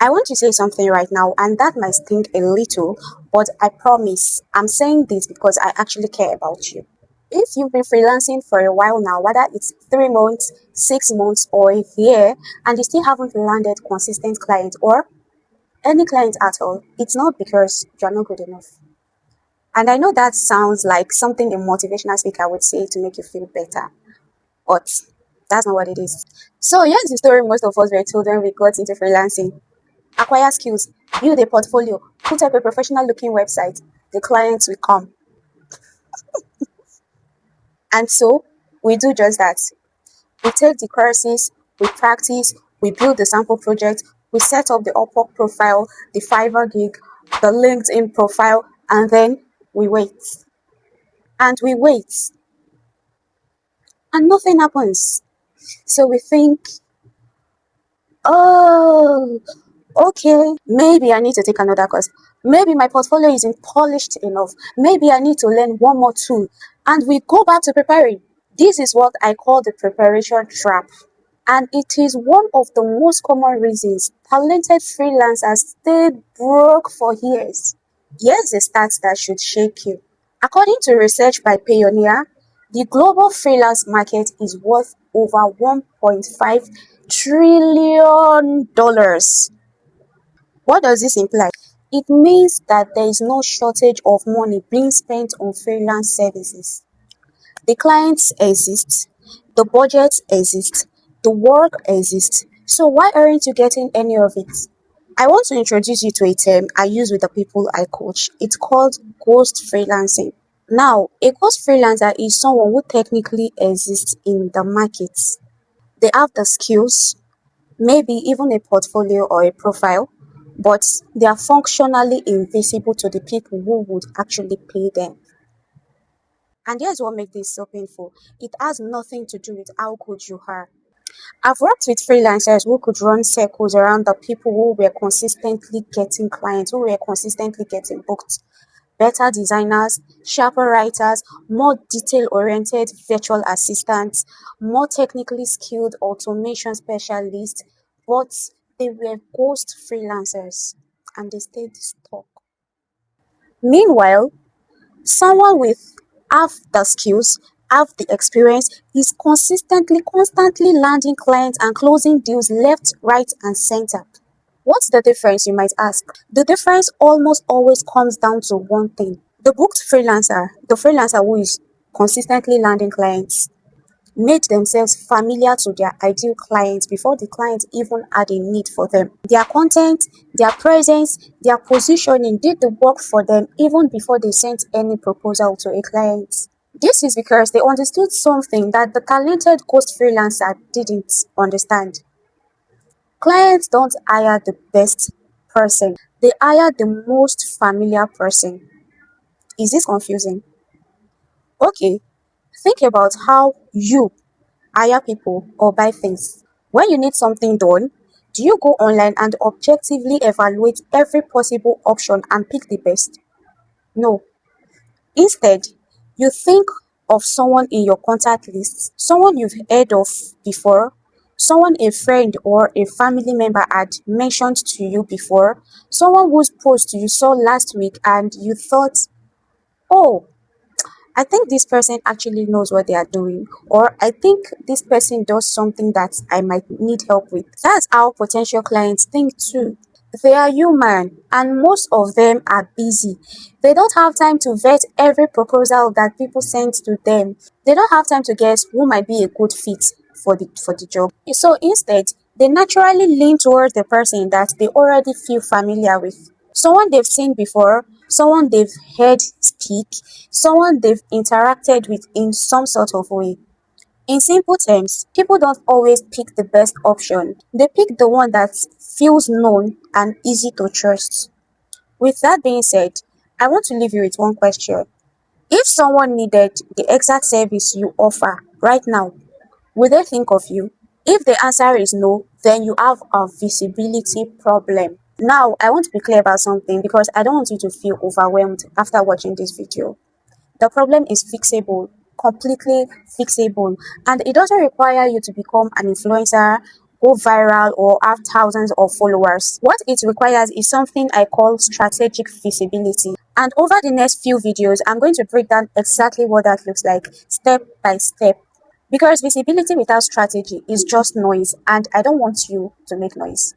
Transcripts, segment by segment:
I want to say something right now, and that might stink a little, but I promise I'm saying this because I actually care about you. If you've been freelancing for a while now, whether it's 3 months, 6 months, or a year, and you still haven't landed consistent clients or any client at all, it's not because you're not good enough. And I know that sounds like something a motivational speaker would say to make you feel better, but that's not what it is. So here's the story most of us were told when we got into freelancing. Acquire skills, build a portfolio, put up a professional looking website. The clients will come. And so we do just that. We take the courses, we practice, we build the sample project, we set up the Upwork profile, the Fiverr gig, the LinkedIn profile, and then we wait. And we wait. And nothing happens. So we think, oh, okay, maybe I need to take another course. Maybe my portfolio isn't polished enough. Maybe I need to learn one more tool. And we go back to preparing. This is what I call the preparation trap. And it is one of the most common reasons talented freelancers stayed broke for years. Here's the stats that should shake you. According to research by Payoneer, the global freelance market is worth over $1.5 trillion. What does this imply? It means that there is no shortage of money being spent on freelance services. The clients exist, the budgets exist, the work exists. So why aren't you getting any of it? I want to introduce you to a term I use with the people I coach. It's called ghost freelancing. Now, a ghost freelancer is someone who technically exists in the market. They have the skills, maybe even a portfolio or a profile, but they are functionally invisible to the people who would actually pay them. And here's what makes this so painful. It has nothing to do with how good you are. I've worked with freelancers who could run circles around the people who were consistently getting clients, who were consistently getting booked. Better designers, sharper writers, more detail-oriented virtual assistants, more technically skilled automation specialists, but they were ghost freelancers and they stayed stuck. Meanwhile, someone with half the skills, half the experience is constantly landing clients and closing deals left, right, and center. What's the difference, you might ask? The difference almost always comes down to one thing. The freelancer who is consistently landing clients, made themselves familiar to their ideal clients before the client even had a need for them. Their content, their presence, their positioning did the work for them even before they sent any proposal to a client. This is because they understood something that the talented ghost freelancer didn't understand. Clients don't hire the best person, they hire the most familiar person. Is this confusing? Okay, think about how you hire people or buy things. When you need something done, do you go online and objectively evaluate every possible option and pick the best? No. Instead, you think of someone in your contact list, someone you've heard of before, someone a friend or a family member had mentioned to you before, someone whose post you saw last week and you thought, oh, I think this person actually knows what they are doing, or I think this person does something that I might need help with. That's how potential clients think too. They are human, and most of them are busy. They don't have time to vet every proposal that people send to them. They don't have time to guess who might be a good fit for the job. So instead, they naturally lean towards the person that they already feel familiar with. Someone they've seen before, someone they've heard speak, someone they've interacted with in some sort of way. In simple terms, people don't always pick the best option. They pick the one that feels known and easy to trust. With that being said, I want to leave you with one question. If someone needed the exact service you offer right now, will they think of you? If the answer is no, then you have a visibility problem. Now, I want to be clear about something because I don't want you to feel overwhelmed after watching this video. The problem is fixable, completely fixable, and it doesn't require you to become an influencer go viral, or have thousands of followers. What it requires is something I call strategic visibility. And over the next few videos, I'm going to break down exactly what that looks like, step by step. Because visibility without strategy is just noise, and I don't want you to make noise.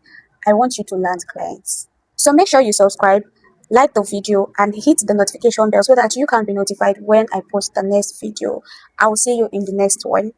I want you to land clients. So make sure you subscribe, like the video, and hit the notification bell so that you can be notified when I post the next video. I will see you in the next one.